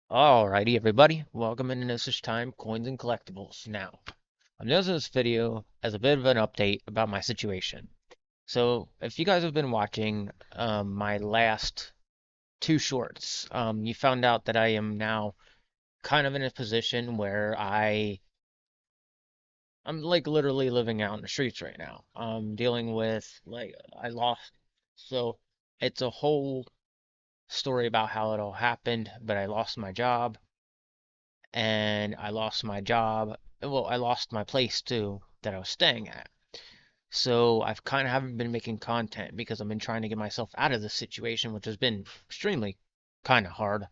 Alrighty, everybody, welcome into this time, Coins and Collectibles. Now, I'm using this video as a bit of an update about my situation. So, if you guys have been watching my last two shorts, you found out that I am now kind of in a position where I'm like literally living out in the streets right now. I'm dealing with I lost, so it's a whole story about how it all happened, but I lost my job. And I lost my job. Well, I lost my place too that I was staying at. So I've kind of haven't been making content because I've been trying to get myself out of this situation, which has been extremely kind of hard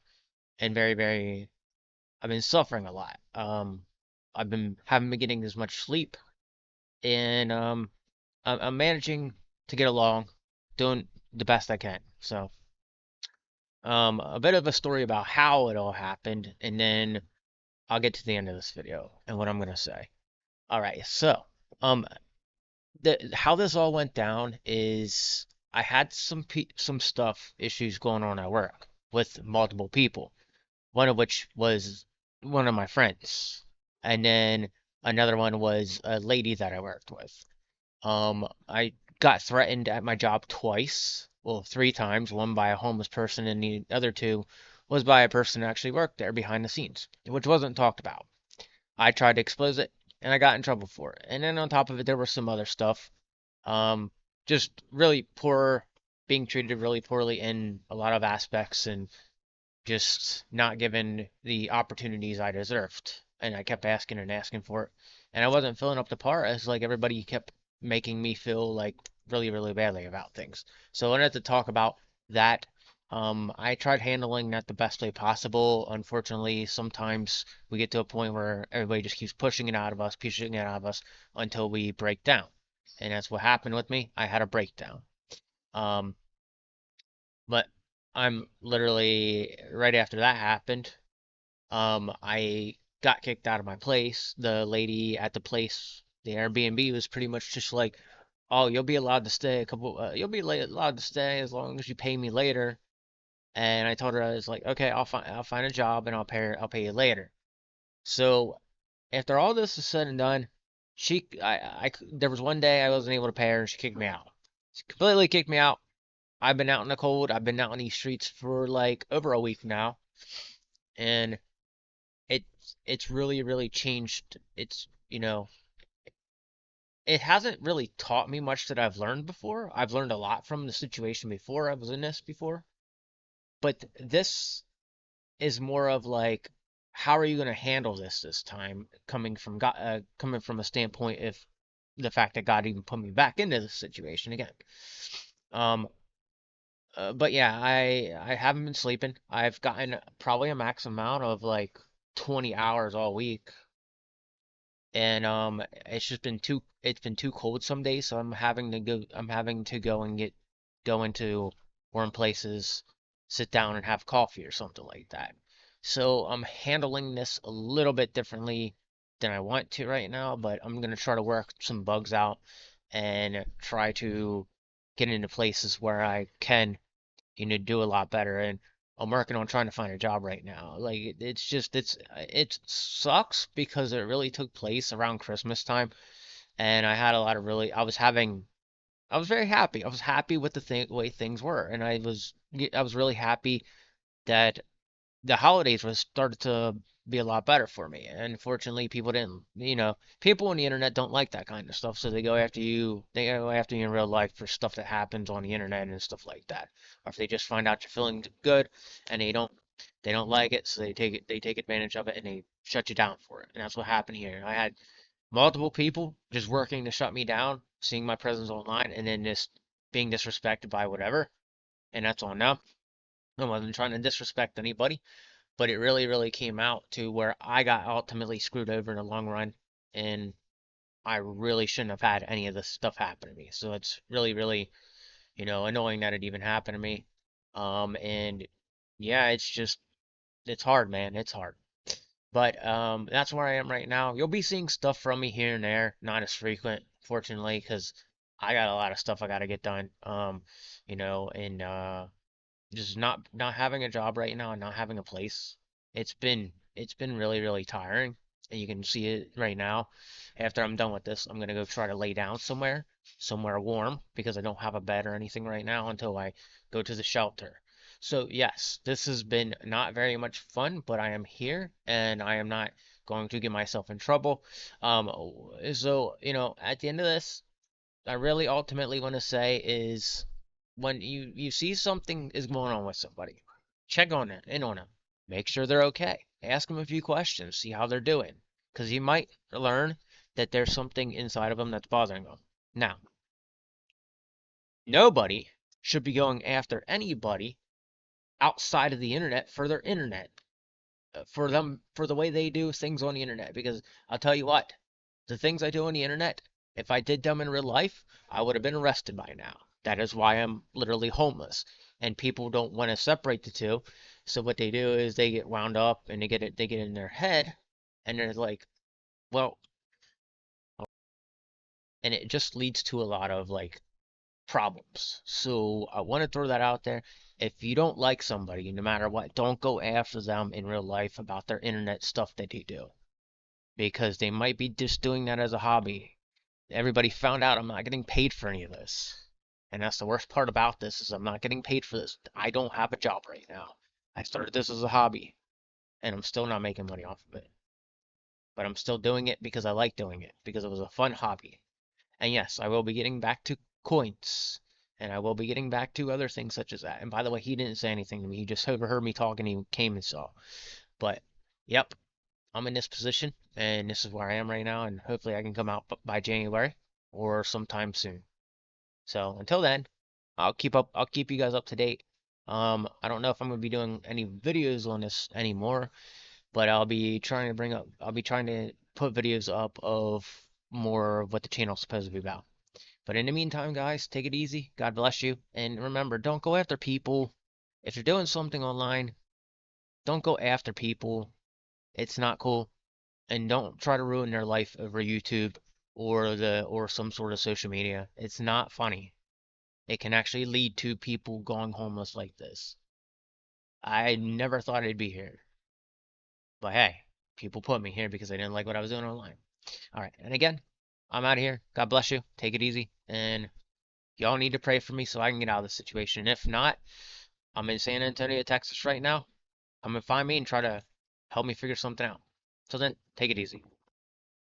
and very. I've been suffering a lot. I've been haven't been getting as much sleep, and I'm managing to get along, doing the best I can. So, a bit of a story about how it all happened, and then I'll get to the end of this video and what I'm gonna say. All right, so um, how this all went down is I had some stuff issues going on at work with multiple people. One of which was one of my friends, and then another one was a lady that I worked with. I got threatened at my job twice, well, three times. One by a homeless person, and the other two was by a person who actually worked there behind the scenes, which wasn't talked about. I tried to expose it and I got in trouble for it. And then on top of it, there was some other stuff. Um, just really poor, being treated really poorly in a lot of aspects and just not given the opportunities I deserved. And I kept asking and asking for it. And I wasn't filling up the par as like everybody kept making me feel like really badly about things. So I wanted to talk about that. I tried handling that the best way possible. Unfortunately, sometimes we get to a point where everybody just keeps pushing it out of us until we break down. And that's what happened with me. I had a breakdown. Um, but I'm literally right after that happened. I got kicked out of my place. The lady at the place, the Airbnb, was pretty much just like, "Oh, you'll be allowed to stay allowed to stay as long as you pay me later." And I told her, I was like, "Okay, I'll find a job and I'll pay you later." So after all this is said and done, there was one day I wasn't able to pay her and she kicked me out. She completely kicked me out. I've been out in the cold. I've been out in these streets for like over a week now, and it's really changed. It hasn't really taught me much that I've learned before. I've learned a lot from the situation before I was in this before, but this is more of like, how are you going to handle this time, coming from God, coming from a standpoint of the fact that God even put me back into this situation again. Um, but yeah, I haven't been sleeping. I've gotten probably a max amount of like 20 hours all week, and it's been too cold some days, so I'm having to go and go into warm places, sit down and have coffee or something like that. So I'm handling this a little bit differently than I want to right now, but I'm gonna try to work some bugs out and try to get into places where I can do a lot better. And I'm working on trying to find a job right now. Like it's just it sucks because it really took place around Christmas time, and I had a lot of really I was very happy. I was happy with the way things were, and I was really happy that the holidays was started to be a lot better for me. And unfortunately, people didn't, people on the internet don't like that kind of stuff, so they go after you. They go after you in real life for stuff that happens on the internet and stuff like that. Or if they just find out you're feeling good and they don't like it, so they take advantage of it and they shut you down for it. And that's what happened here. I had multiple people just working to shut me down, seeing my presence online, and then just being disrespected by whatever. And that's on them. I wasn't trying to disrespect anybody, but it really came out to where I got ultimately screwed over in the long run, and I really shouldn't have had any of this stuff happen to me. So it's really, annoying that it even happened to me. And yeah, it's hard, man. It's hard. But that's where I am right now. You'll be seeing stuff from me here and there, not as frequent, fortunately, because I got a lot of stuff I got to get done. And just not having a job right now and not having a place. It's been really, really tiring, and you can see it right now. After I'm done with this, I'm gonna go try to lay down somewhere warm, because I don't have a bed or anything right now until I go to the shelter. So yes, this has been not very much fun, but I am here and I am not going to get myself in trouble. Um, so at the end of this, I really ultimately want to say is, when you see something is going on with somebody, check on it, in on them, make sure they're okay, ask them a few questions, see how they're doing, because you might learn that there's something inside of them that's bothering them. Now, nobody should be going after anybody outside of the internet for their internet, for them, for the way they do things on the internet, because I'll tell you what, the things I do on the internet, if I did them in real life, I would have been arrested by now. That is why I'm literally homeless. And people don't want to separate the two. So what they do is they get wound up and they get in their head, and they're like, well, and it just leads to a lot of like problems. So I want to throw that out there. If you don't like somebody, no matter what, don't go after them in real life about their internet stuff that they do, because they might be just doing that as a hobby. Everybody found out I'm not getting paid for any of this. And that's the worst part about this, is I'm not getting paid for this. I don't have a job right now. I started this as a hobby, and I'm still not making money off of it. But I'm still doing it because I like doing it, because it was a fun hobby. And yes, I will be getting back to coins. And I will be getting back to other things such as that. And by the way, he didn't say anything to me. He just overheard me talking. He came and saw. But yep, I'm in this position, and this is where I am right now. And hopefully I can come out by January or sometime soon. So until then, I'll keep you guys up to date. I don't know if I'm gonna be doing any videos on this anymore, but I'll be trying to put videos up of more of what the channel's supposed to be about. But in the meantime, guys, take it easy. God bless you. And remember, don't go after people. If you're doing something online, don't go after people. It's not cool. And don't try to ruin their life over YouTube or some sort of social media. It's not funny. It can actually lead to people going homeless like this. I never thought I'd be here. But hey, people put me here because they didn't like what I was doing online. All right. And again, I'm out of here. God bless you. Take it easy. And y'all need to pray for me so I can get out of this situation. And if not, I'm in San Antonio, Texas right now. Come and find me and try to help me figure something out. Till then, take it easy.